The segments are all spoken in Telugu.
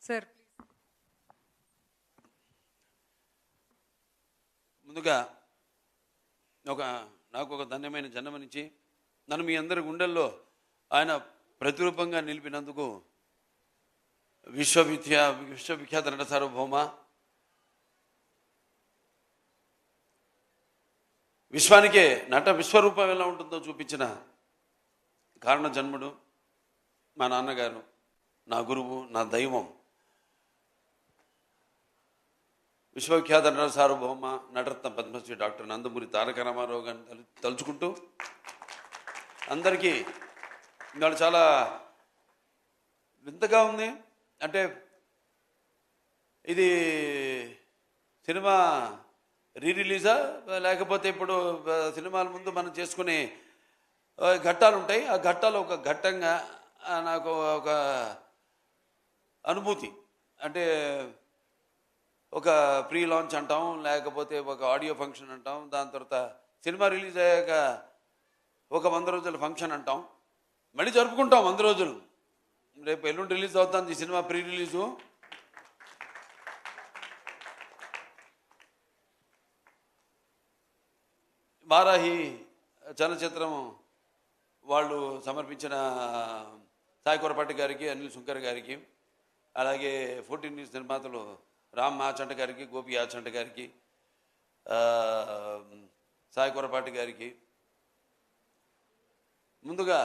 సార్ ముందుగా నాకు ఒక ధన్యమైన జన్మనిచ్చి నన్ను మీ అందరి గుండెల్లో ఆయన ప్రతిరూపంగా నిలిపినందుకు విశ్వవిఖ్యాత నట సార్వభౌమ, విశ్వానికే నట విశ్వరూపం ఎలా ఉంటుందో చూపించిన కారణ జన్ముడు మా నాన్నగారు, నా గురువు, నా దైవం, విశ్వవిఖ్యాత నట సార్వభౌమ నటరత్న పద్మశ్రీ డాక్టర్ నందమూరి తారక రామారావు గారిని తలుచుకుంటూ అందరికీ ఇవాళ చాలా వింతగా ఉంది. అంటే ఇది సినిమా రిలీజా లేకపోతే ఇప్పుడు సినిమాల ముందు మనం చేసుకునే ఘట్టాలు ఉంటాయి, ఆ ఘట్టాలు ఒక ఘట్టంగా నాకు ఒక అనుభూతి. అంటే ఒక ప్రీ లాంచ్ అంటాం, లేకపోతే ఒక ఆడియో ఫంక్షన్ అంటాం, దాని తర్వాత సినిమా రిలీజ్ అయ్యాక ఒక 100 రోజుల ఫంక్షన్ అంటాం, మళ్ళీ జరుపుకుంటాం 100 రోజులు. రేపు ఎల్లుండి రిలీజ్ అవుతుంది ఈ సినిమా ప్రీ రిలీజు. వారాహి చలనచిత్రం వాళ్ళు సమర్పించిన సాయి కొరపాటి గారికి, అనిల్ శుంకర్ గారికి, అలాగే 14 న్యూస్ నిర్మాతలు రామ్ ఆచంట గారికి, గోపి ఆచంట గారికి, సాయి కొరపాటి గారికి ముందుగా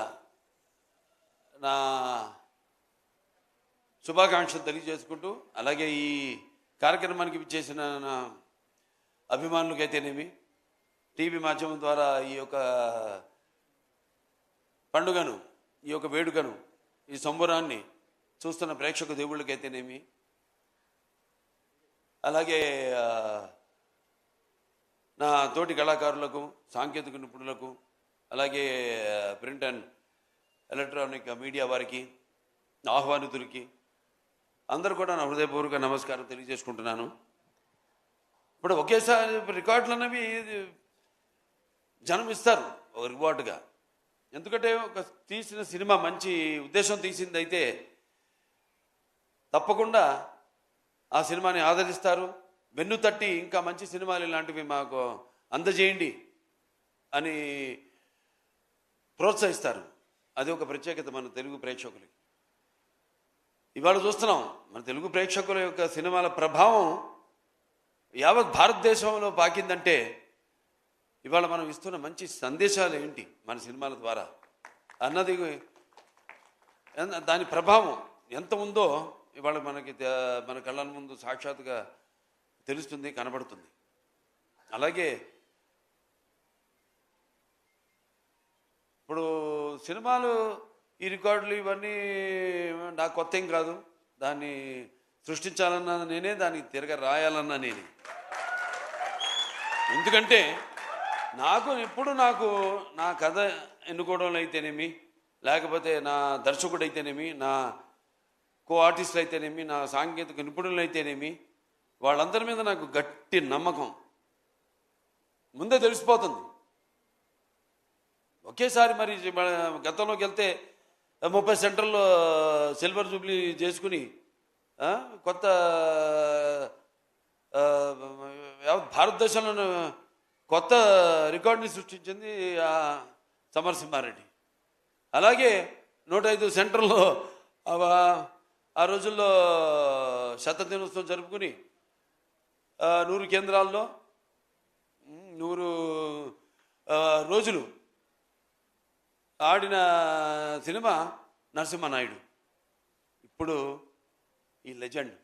నా శుభాకాంక్షలు తెలియజేసుకుంటూ, అలాగే ఈ కార్యక్రమానికి విచ్చేసిన నా అభిమానులకైతేనేమి, టీవీ మాధ్యమం ద్వారా ఈ యొక్క పండుగను, ఈ యొక్క వేడుకను, ఈ సంబరాన్ని చూస్తున్న ప్రేక్షక దేవుళ్ళకైతేనేమి, అలాగే నా తోటి కళాకారులకు, సాంకేతిక నిపుణులకు, అలాగే ప్రింట్ అండ్ ఎలక్ట్రానిక్ మీడియా వారికి, ఆహ్వానితులకి అందరూ కూడా నా హృదయపూర్వక నమస్కారం తెలియజేసుకుంటున్నాను. ఇప్పుడు ఒకేసారి రికార్డులు అనేవి జనం ఇస్తారు ఒక రివార్డుగా. ఎందుకంటే ఒక తీసిన సినిమా మంచి ఉద్దేశం తీసింది అయితే తప్పకుండా ఆ సినిమాని ఆదరిస్తారు, వెన్ను తట్టి ఇంకా మంచి సినిమాలు ఇలాంటివి మాకు అందజేయండి అని ప్రోత్సహిస్తారు. అది ఒక ప్రత్యేకత మన తెలుగు ప్రేక్షకులకి. ఇవాళ చూస్తున్నాం మన తెలుగు ప్రేక్షకుల యొక్క సినిమాల ప్రభావం యావత్ భారతదేశంలో పాకిందంటే ఇవాళ మనం ఇస్తున్న మంచి సందేశాలు ఏంటి మన సినిమాల ద్వారా అన్నది, దాని ప్రభావం ఎంత ఉందో ఇవాళ మనకి మన కళ్ళ ముందు సాక్షాత్తుగా తెలుస్తుంది, కనబడుతుంది. అలాగే ఇప్పుడు సినిమాలు ఈ రికార్డులు ఇవన్నీ నాకు కొత్త ఏం కాదు. దాన్ని సృష్టించాలన్నా నేనే, దానికి తిరగ రాయాలన్నా నేనే. ఎందుకంటే ఎప్పుడు నా కథ ఎన్నుకోవడంలో అయితేనేమి, లేకపోతే నా దర్శకుడు అయితేనేమి, నా కో ఆర్టిస్టులు అయితేనేమి, నా సాంకేతిక నిపుణులు అయితేనేమి, వాళ్ళందరి మీద నాకు గట్టి నమ్మకం ముందే తెలిసిపోతుంది. ఒకేసారి మరి గతంలోకి వెళ్తే 30 సెంటర్లో సిల్వర్ జూబ్లీ చేసుకుని కొత్త భారతదేశంలో కొత్త రికార్డుని సృష్టించింది సమరసింహారెడ్డి. అలాగే 105 సెంటర్లో ఆ రోజుల్లో శతదినోత్సవం జరుపుకుని 100 కేంద్రాల్లో 100 రోజులు ఆడిన సినిమా నరసింహనాయుడు. ఇప్పుడు ఈ లెజెండ్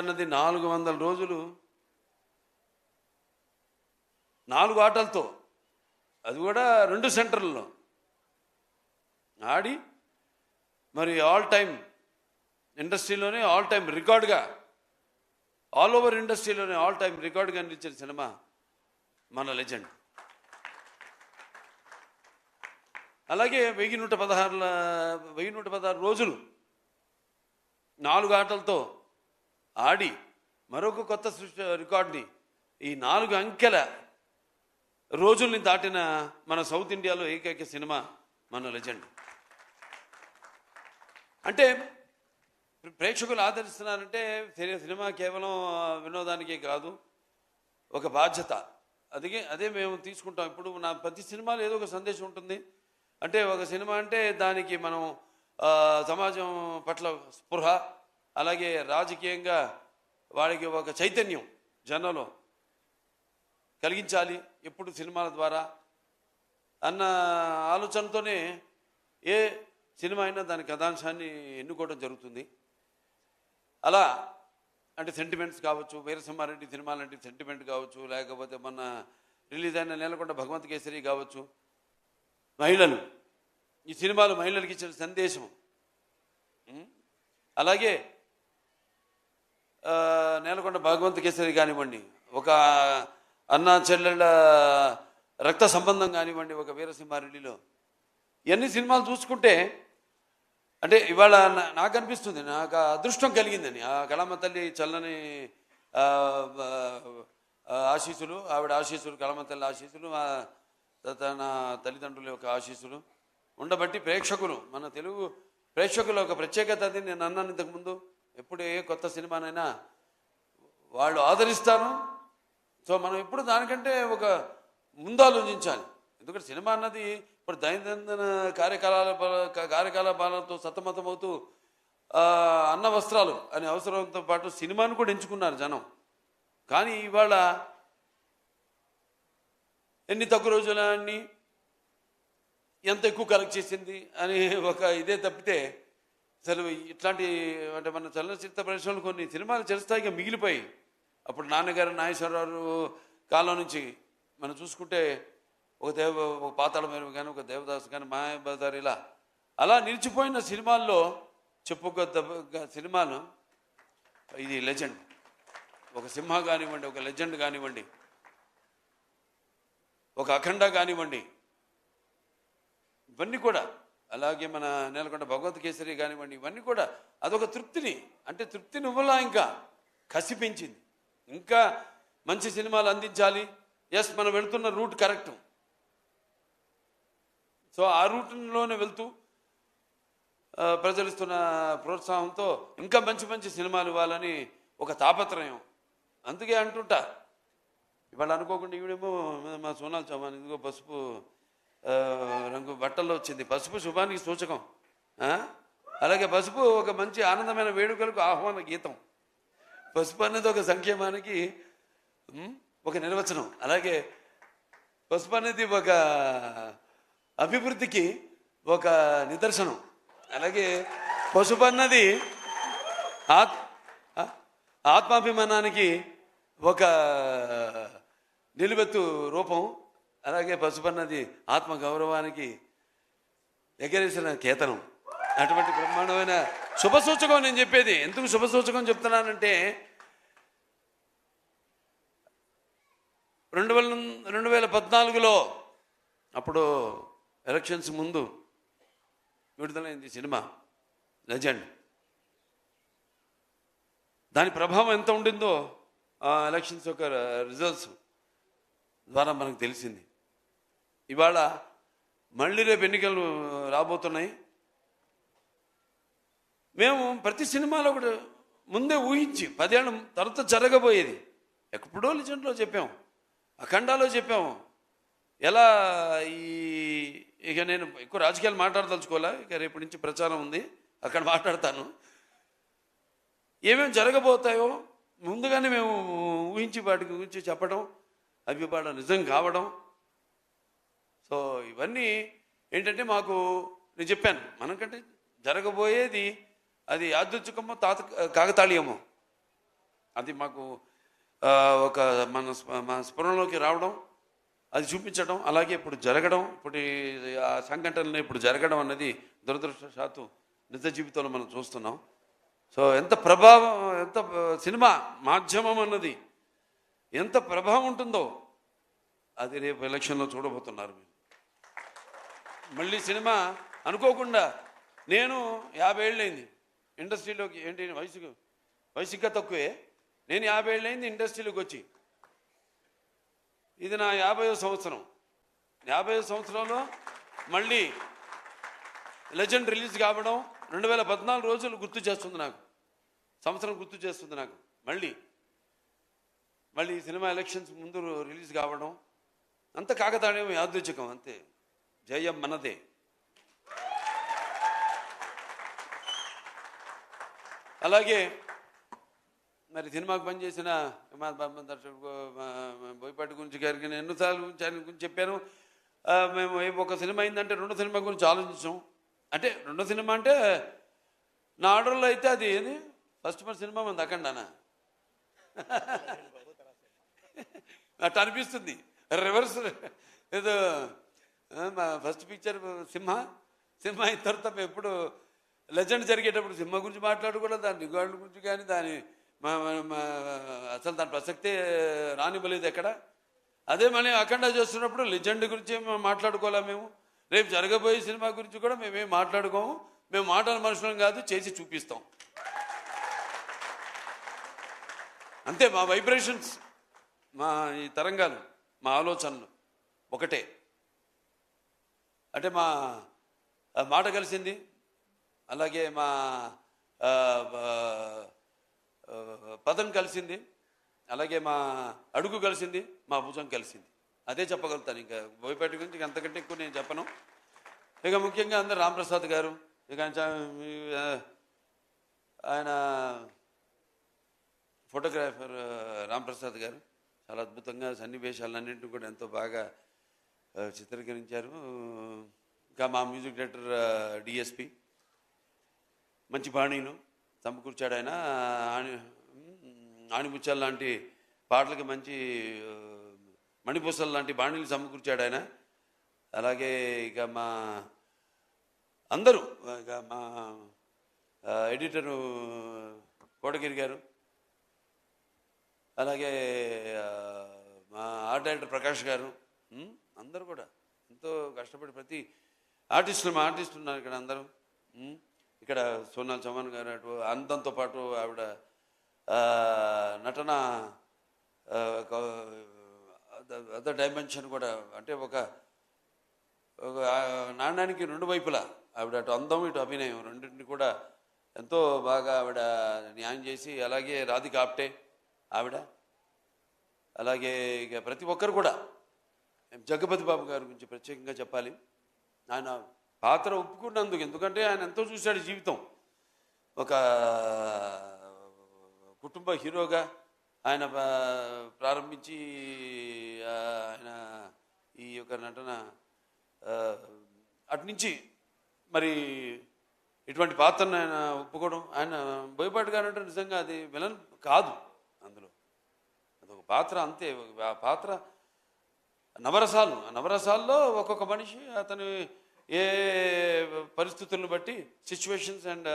అన్నది 400 రోజులు 4 ఆటలతో, అది కూడా 2 సెంటర్లలో ఆడి మరి ఆల్ టైమ్ ఇండస్ట్రీలోనే ఆల్ టైమ్ రికార్డుగా, ఆల్ ఓవర్ ఇండస్ట్రీలోనే ఆల్ టైమ్ రికార్డుగా నిలిచిన సినిమా మన లెజెండ్. అలాగే 1116 రోజులు 4 ఆటలతో ఆడి మరొక కొత్త రికార్డుని, ఈ 4 అంకెల రోజుల్ని దాటిన మన సౌత్ ఇండియాలో ఏకైక సినిమా మన లెజెండ్. అంటే ప్రేక్షకులు ఆదరిస్తున్నారంటే సినిమా కేవలం వినోదానికే కాదు, ఒక బాధ్యత. అదే మేము తీసుకుంటాం. ఇప్పుడు నా ప్రతి సినిమాలో ఏదో ఒక సందేశం ఉంటుంది. అంటే ఒక సినిమా అంటే దానికి మనం సమాజం పట్ల స్పృహ, అలాగే రాజకీయంగా వాడికి ఒక చైతన్యం జనంలో కలిగించాలి ఎప్పుడు సినిమాల ద్వారా అన్న ఆలోచనతోనే ఏ సినిమా అయినా దాని కథాంశాన్ని ఎన్నుకోవడం జరుగుతుంది. అలా అంటే సెంటిమెంట్స్ కావచ్చు, వీరసింహారెడ్డి సినిమా లాంటి సెంటిమెంట్ కావచ్చు, లేకపోతే మొన్న రిలీజ్ అయిన నేలకొండ భగవంత్ కేసరి కావచ్చు, మహిళలు, ఈ సినిమాలు మహిళలకు ఇచ్చిన సందేశం. అలాగే నేలకొండ భగవంత్ కేసరి కానివ్వండి, ఒక అన్నా చెల్లెళ్ళ రక్త సంబంధం కానివ్వండి, ఒక వీరసింహారెడ్డిలో ఇవన్నీ సినిమాలు చూసుకుంటే అంటే ఇవాళ నాకు అనిపిస్తుంది, నాకు అదృష్టం కలిగిందని. ఆ కళమ్మ తల్లి చల్లని ఆశీస్సులు, ఆవిడ ఆశీస్సులు, కళమ్మ తల్లి ఆశీస్సులు, తన తల్లిదండ్రుల యొక్క ఆశీస్సులు ఉండబట్టి ప్రేక్షకులు, మన తెలుగు ప్రేక్షకుల ఒక ప్రత్యేకత. అది నేను అన్నాను ఇంతకుముందు, ఎప్పుడు ఏ కొత్త సినిమానైనా వాళ్ళు ఆదరిస్తాను. సో మనం ఎప్పుడు దానికంటే ఒక ముందు ఆలోచించాలి. ఎందుకంటే సినిమా అన్నది ఇప్పుడు దైనందిన కార్యకలాపాలతో సతమతమవుతూ అన్న వస్త్రాలు అనే అవసరంతో పాటు సినిమాను కూడా ఎంచుకున్నారు జనం. కానీ ఇవాళ ఎన్ని తక్కువ రోజులన్నీ ఎంత ఎక్కువ కలెక్ట్ చేసింది అని ఒక ఇదే తప్పితే అసలు ఇట్లాంటి అంటే మన చలనచిత్ర పరిశ్రమలు కొన్ని సినిమాలు చిరస్థాయిగా మిగిలిపోయి, అప్పుడు నాన్నగారు నాగేశ్వరరావు కాలం నుంచి మనం చూసుకుంటే ఒక పాతాళ భైరవి కానీ, ఒక దేవదాసు కానీ, మాయాబజార్, ఇలా అలా నిలిచిపోయిన సినిమాల్లో చెప్పుకోదగ్గ సినిమాలు ఇది లెజెండ్. ఒక సింహ కానివ్వండి, ఒక లెజెండ్ కానివ్వండి, ఒక అఖండ కానివ్వండి, ఇవన్నీ కూడా, అలాగే మన నేలకొండ భగవంత్ కేసరి కానివ్వండి, ఇవన్నీ కూడా అదొక తృప్తిని, అంటే తృప్తిని ఇవ్వలా, ఇంకా కసి పెంచింది. ఇంకా మంచి సినిమాలు అందించాలి. ఎస్, మనం వెళుతున్న రూట్ కరెక్ట్. సో ఆ రూట్లోనే వెళ్తూ ప్రజలు ఇస్తున్న ప్రోత్సాహంతో ఇంకా మంచి మంచి సినిమాలు ఇవ్వాలని ఒక తాపత్రయం. అందుకే అంటుంటా, ఇవాళ అనుకోకుండా ఈవిడేమో మా సోనాల్ చౌహాన్ ఇదిగో పసుపు రంగు బట్టల్లో వచ్చింది. పసుపు శుభానికి సూచకం. అలాగే పసుపు ఒక మంచి ఆనందమైన వేడుకలకు ఆహ్వాన గీతం. పసుపు అనేది ఒక సంక్షేమానికి ఒక నిర్వచనం. అలాగే పసుపు అనేది ఒక అభివృద్ధికి ఒక నిదర్శనం. అలాగే పసుపు అన్నది ఆత్మాభిమానానికి ఒక నిలువెత్తు రూపం. అలాగే పసుపు అన్నది ఆత్మ గౌరవానికి ఎగరేసిన కేతనం. అటువంటి బ్రహ్మాండమైన శుభసూచకం నేను చెప్పేది. ఎందుకు శుభసూచకం చెప్తున్నానంటే 2014లో అప్పుడు ఎలక్షన్స్ ముందు విడుదలైంది సినిమా లెజెండ్. దాని ప్రభావం ఎంత ఉండిందో ఆ ఎలక్షన్స్ యొక్క రిజల్ట్స్ ద్వారా మనకు తెలిసింది. ఇవాళ మళ్ళీ రేపు ఎన్నికలు రాబోతున్నాయి. మేము ప్రతి సినిమాలో కూడా ముందే ఊహించి 10 ఏళ్ళ తర్వాత జరగబోయేది ఎప్పుడో లెజెండ్లో చెప్పాము, అఖండాలో చెప్పాము. ఎలా ఇక నేను ఎక్కువ రాజకీయాలు మాట్లాడదలుచుకోలే, ఇక రేపటి నుంచి ప్రచారం ఉంది, అక్కడ మాట్లాడతాను. ఏమేమి జరగబోతాయో ముందుగానే మేము ఊహించి వాటి గురించి చెప్పడం, అవి వాడు నిజం కావడం. సో ఇవన్నీ ఏంటంటే మాకు నేను చెప్పాను, మనకంటే జరగబోయేది అది యాదృచ్ఛికమో కాకతాళీయమో అది మాకు ఒక మన స్ఫురణలోకి రావడం, అది చూపించడం, అలాగే ఇప్పుడు జరగడం, ఇప్పుడు ఆ సంఘటనలు ఇప్పుడు జరగడం అన్నది దురదృష్టవశాత్తు నిజ జీవితంలో మనం చూస్తున్నాం. సో ఎంత ప్రభావం, ఎంత సినిమా మాధ్యమం అన్నది ఎంత ప్రభావం ఉంటుందో అది రేపు ఎలక్షన్లో చూడబోతున్నారు. మళ్ళీ సినిమా అనుకోకుండా నేను 50 ఏళ్ళైంది ఇండస్ట్రీలోకి, ఏంటి వయసు ఇంకా తక్కువే, నేను 50 ఏళ్ళైంది ఇండస్ట్రీలోకి వచ్చి. ఇది నా 50వ సంవత్సరం. 50వ సంవత్సరంలో మళ్ళీ లెజెండ్ రిలీజ్ కావడం 2014 రోజులు గుర్తు చేస్తుంది నాకు. సంవత్సరం గుర్తు చేస్తుంది నాకు. మళ్ళీ సినిమా ఎలక్షన్స్ ముందు రిలీజ్ కావడం అంత కాకతాళీయం, యాదృచ్ఛికం అంతే. జయం మనదే. అలాగే మరి సినిమాకు పనిచేసిన దర్శకుడు బోయపాటి గురించి గారికి నేను ఎన్నోసార్లు ఆయన గురించి చెప్పాను. మేము ఒక సినిమా అయిందంటే రెండో సినిమా గురించి ఆలోచించాం. అంటే రెండో సినిమా అంటే నా ఆర్డర్లో అయితే అది ఏది ఫస్ట్ సినిమా మంది అఖండానా అట్లా అనిపిస్తుంది. రివర్స్ ఏదో ఫస్ట్ పిక్చర్ సింహ అయిన తర్వాత మేము ఎప్పుడు లెజెండ్ జరిగేటప్పుడు సింహ గురించి మాట్లాడుకోవడం, దాని రికార్డుల గురించి కానీ దాని అసలు దాని ప్రసక్తే రానివ్వలేదు ఎక్కడ. అదే మళ్ళీ అఖండ చేస్తున్నప్పుడు లెజెండ్ గురించి మాట్లాడుకోలే. మేము రేపు జరగబోయే సినిమా గురించి కూడా మేమేం మాట్లాడుకోము. మేము మాట్లాడే మనుషులం కాదు, చేసి చూపిస్తాం అంతే. మా వైబ్రేషన్స్, మా ఈ తరంగాలు, మా ఆలోచనలు ఒకటే. అంటే మా మాట కలిసింది, అలాగే మా పదం కలిసింది, అలాగే మా అడుగు కలిసింది, మా భుజం కలిసింది. అదే చెప్పగలుగుతాను. ఇంకా బోయపాటి గురించి అంతకంటే ఎక్కువ నేను చెప్పను. ఇక ముఖ్యంగా అందరు రాంప్రసాద్ గారు, ఇక ఆయన ఫోటోగ్రాఫర్ రాంప్రసాద్ గారు చాలా అద్భుతంగా సన్నివేశాలన్నింటినీ కూడా ఎంతో బాగా చిత్రీకరించారు. ఇంకా మా మ్యూజిక్ డైరెక్టర్ డిఎస్పి మంచి బాణీలు సమకూర్చాడు. ఆయన ఆణిముత్యాలు లాంటి పాటలకి మంచి మణిపూసలు లాంటి బాణీలు సమకూర్చాడు ఆయన. అలాగే ఇక మా అందరూ, ఇక మా ఎడిటరు కోటగిరి గారు, అలాగే మా ఆర్ట్ డైరెక్టర్ ప్రకాష్ గారు, అందరూ కూడా ఎంతో కష్టపడి ప్రతి ఆర్టిస్టులు ఉన్నారు ఇక్కడ అందరూ. ఇక్కడ సోనాల్ చౌహాన్ గారు అటు అందంతో పాటు ఆవిడ నటన అదర్ డైమెన్షన్ కూడా. అంటే ఒక నాణ్యానికి రెండు వైపులా ఆవిడ అటు అందం ఇటు అభినయం రెండింటిని కూడా ఎంతో బాగా ఆవిడ న్యాయం చేసి, అలాగే రాధిక ఆప్టే ఆవిడ, అలాగే ఇక ప్రతి ఒక్కరు కూడా. జగపతి బాబు గారి గురించి ప్రత్యేకంగా చెప్పాలి. ఆయన పాత్ర ఒప్పుకున్నందుకు, ఎందుకంటే ఆయన ఎంతో చూశాడు జీవితం. ఒక కుటుంబ హీరోగా ఆయన ప్రారంభించి ఆయన ఈ యొక్క నటన అటునుంచి మరి ఇటువంటి పాత్రను ఆయన ఒప్పుకోవడం. ఆయన బోయపాటి గారు అంటే నిజంగా అది విలన్ కాదు, అందులో అదొక పాత్ర అంతే. ఆ పాత్ర నవరసాల్లో ఒక్కొక్క మనిషి అతను ఏ పరిస్థితులను బట్టి సిచ్యువేషన్స్ అండ్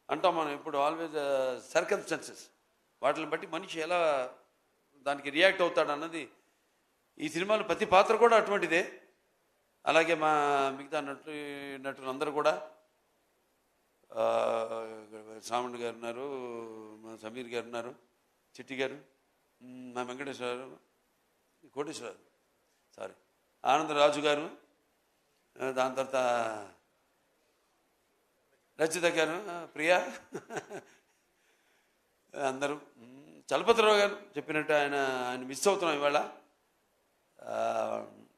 అంటాం మనం ఇప్పుడు ఆల్వేజ్ సర్కమ్స్టాన్సెస్, వాటిని బట్టి మనిషి ఎలా దానికి రియాక్ట్ అవుతాడు అన్నది ఈ సినిమాలో ప్రతి పాత్ర కూడా అటువంటిదే. అలాగే మా మిగతా నటులందరూ కూడా, శ్రావణ్ గారు ఉన్నారు, మా సమీర్ గారు ఉన్నారు, చిట్టి గారు, మా వెంకటేశ్వరరావు, కోటేశ్వరరావు, సారీ ఆనందరాజు గారు, దాని తర్వాత రచిత గారు, ప్రియా, అందరూ. చలపతిరావు గారు చెప్పినట్టు ఆయన మిస్ అవుతున్నాం ఇవాళ.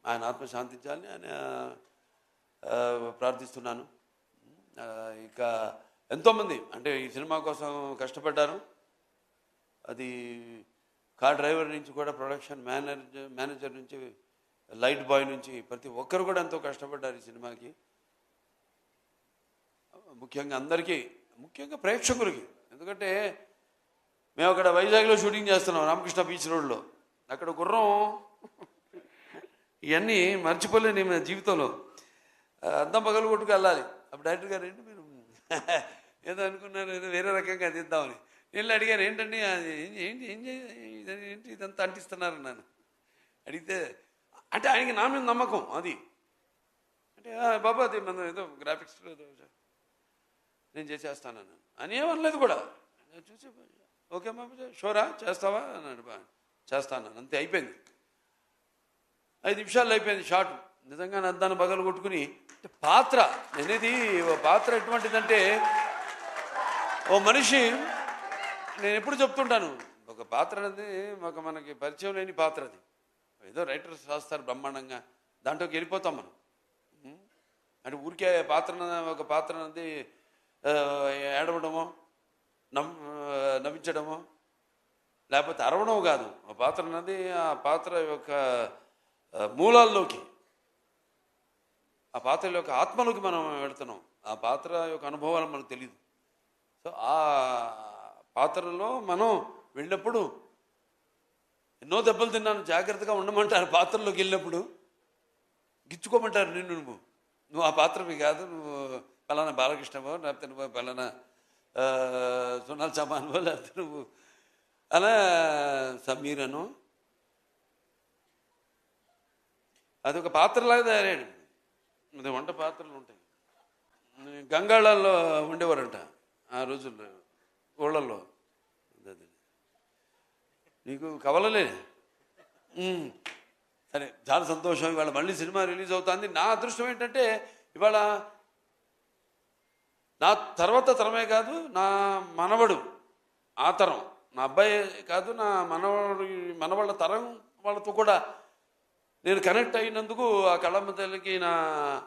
ఆయన ఆత్మ శాంతించాలని ఆయన ప్రార్థిస్తున్నాను. ఇక ఎంతోమంది అంటే ఈ సినిమా కోసం కష్టపడ్డారు. అది కార్ డ్రైవర్ నుంచి కూడా ప్రొడక్షన్ మేనేజర్ నుంచి లైట్ బాయ్ నుంచి ప్రతి ఒక్కరు కూడా ఎంతో కష్టపడ్డారు ఈ సినిమాకి. ముఖ్యంగా అందరికీ, ముఖ్యంగా ప్రేక్షకులకి. ఎందుకంటే మేము అక్కడ వైజాగ్లో షూటింగ్ చేస్తున్నాం, రామకృష్ణ బీచ్ రోడ్లో. అక్కడ గుర్రం ఇవన్నీ మర్చిపోలేని మన జీవితంలో. అద్దం పగలు కొట్టుకు వెళ్ళాలి. అప్పుడు డైరెక్టర్ గారు ఏంటి మీరు ఏదో అనుకున్నారు, ఏదో వేరే రకంగా తీద్దామని. నేను అడిగాను, ఏంటండి ఏంటి ఏంటి ఇదంతా అంటిస్తున్నారు నన్ను అడిగితే, అంటే ఆయనకి నా మీద నమ్మకం అది. అంటే బాబా అది మనం ఏదో గ్రాఫిక్స్ ఏదో నేను చేసేస్తానన్నాను అని ఏమనలేదు కూడా. చూసి ఓకే బాబా షోరా చేస్తావా అన్నాడు. చేస్తాను అంతే, అయిపోయింది. 5 నిమిషాల్లో అయిపోయింది షాట్. నిజంగా అద్దాన్ని పగలు కొట్టుకుని పాత్ర అనేది, పాత్ర ఎటువంటిదంటే ఓ మనిషి నేను ఎప్పుడు చెప్తుంటాను, ఒక పాత్ర అనేది మనకి పరిచయం లేని పాత్ర అది. ఏదో రైటర్స్ రాస్తారు బ్రహ్మాండంగా, దాంట్లోకి వెళ్ళిపోతాం మనం. అంటే ఊరికే ఒక పాత్ర అనేది ఏడవడమో నవ్వించడమో లేకపోతే అరవడం కాదు. ఆ పాత్ర అన్నది ఆ పాత్ర యొక్క మూలాల్లోకి, ఆ పాత్ర యొక్క ఆత్మలోకి మనం వెళుతున్నాం. ఆ పాత్ర యొక్క అనుభవాలు మనకు తెలియదు. సో ఆ పాత్రలో మనం వెళ్ళినప్పుడు ఎన్నో దెబ్బలు తిన్నాను, జాగ్రత్తగా ఉండమంటారు. పాత్రలోకి వెళ్ళినప్పుడు గిచ్చుకోమంటారు, నువ్వు ఆ పాత్రవి కాదు, నువ్వు పలానా బాలకృష్ణవో లేకపోతే నువ్వు పలానా సోనాల్ చమాన్వో లేకపోతే నువ్వు అలా సమీరను. అది ఒక పాత్రలాగా తయారయ్యాడు. అది వంట పాత్రలు ఉంటాయి. గంగాళాల్లో ఉండేవారంట ఆ రోజుల్లో, ఊళ్ళల్లో. నీకు కవలలే. సరే, చాలా సంతోషం. ఇవాళ మళ్ళీ సినిమా రిలీజ్ అవుతుంది. నా అదృష్టం ఏంటంటే ఇవాళ నా తర్వాత తరమే కాదు, నా మనవడు ఆ తరం, నా అబ్బాయి కాదు, నా మనవాళ్ళ తరం వాళ్ళతో కూడా నేను కనెక్ట్ అయినందుకు ఆ కళమ్మ తల్లికి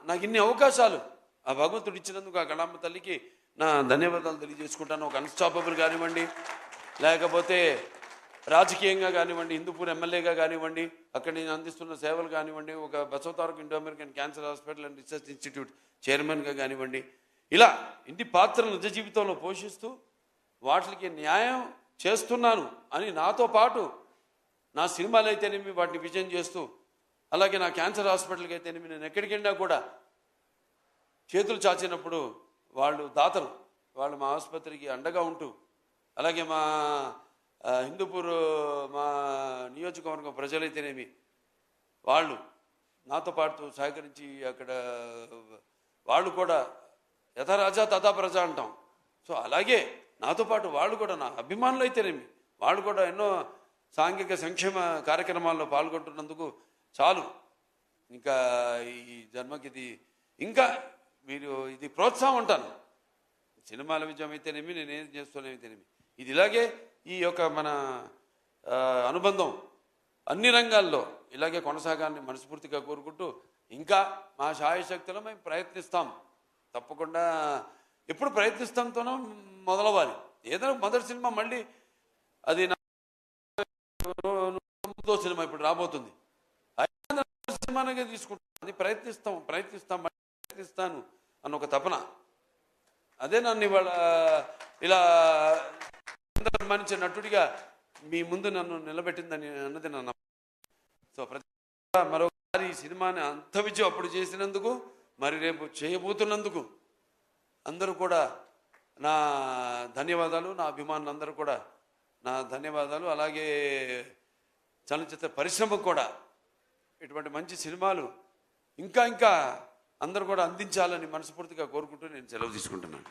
నాకు ఇన్ని అవకాశాలు ఆ భగవంతుడు ఇచ్చినందుకు ఆ కళమ్మ తల్లికి నా ధన్యవాదాలు తెలియజేసుకుంటాను. ఒక అన్స్టాపబుల్ కానివ్వండి, లేకపోతే రాజకీయంగా కానివ్వండి, హిందూపూర్ ఎమ్మెల్యేగా కానివ్వండి, అక్కడ నేను అందిస్తున్న సేవలు కానివ్వండి, ఒక Basavataraka Indo American cancer hospital and research institute చైర్మన్గా కానివ్వండి, ఇలా ఇన్ని పాత్రలు నిజ జీవితంలో పోషిస్తూ వాటికి న్యాయం చేస్తున్నాను అని నాతో పాటు నా సినిమాలు అయితేనేమి వాటిని విజయం చేస్తూ, అలాగే నా క్యాన్సర్ హాస్పిటల్కి అయితేనేమి నేను ఎక్కడికి వెళ్ళినా కూడా చేతులు చాచినప్పుడు వాళ్ళు దాతలు, వాళ్ళు మా ఆసుపత్రికి అండగా ఉంటూ, అలాగే మా హిందూపూర్ మా నియోజకవర్గం ప్రజలైతేనేమి వాళ్ళు నాతో పాటు సహకరించి అక్కడ వాళ్ళు కూడా యథారాజా తథా ప్రజ అంటాం. సో అలాగే నాతో పాటు వాళ్ళు కూడా నా అభిమానులు అయితేనేమి వాళ్ళు కూడా ఎన్నో సాంఘిక సంక్షేమ కార్యక్రమాల్లో పాల్గొంటున్నందుకు చాలు. ఇంకా ఈ జన్మకి ఇది ఇంకా మీరు ఇది ప్రోత్సాహం అంటాను. సినిమాల విజయం అయితేనేమి, నేనేం చేస్తున్నాయితేనేమి, ఇది ఇలాగే ఈ యొక్క మన అనుబంధం అన్ని రంగాల్లో ఇలాగే కొనసాగాలని మనస్ఫూర్తిగా కోరుకుంటూ, ఇంకా మా శాయశక్తిలో మేము ప్రయత్నిస్తాం. తప్పకుండా ఎప్పుడు ప్రయత్నిస్తాంతోనో మొదలవ్వాలి. ఏదైనా మొదటి సినిమా మళ్ళీ అది సినిమా ఇప్పుడు రాబోతుంది, సినిమానే తీసుకుంటాం. అది ప్రయత్నిస్తాను అన్న ఒక తపన, అదే నన్ను ఇవాళ ఇలా మంచి నటుడిగా మీ ముందు నన్ను నిలబెట్టిందని అన్నది నా నమ్మకం. సో మరొకసారి ఈ సినిమాని అంత విజయం అప్పుడు చేసినందుకు, మరి రేపు చేయబోతున్నందుకు అందరూ కూడా నా ధన్యవాదాలు. నా అభిమానులందరూ కూడా నా ధన్యవాదాలు. అలాగే చలనచిత్ర పరిశ్రమకు కూడా ఇటువంటి మంచి సినిమాలు ఇంకా అందరూ కూడా అందించాలని మనస్ఫూర్తిగా కోరుకుంటూ నేను సెలవు తీసుకుంటున్నాను.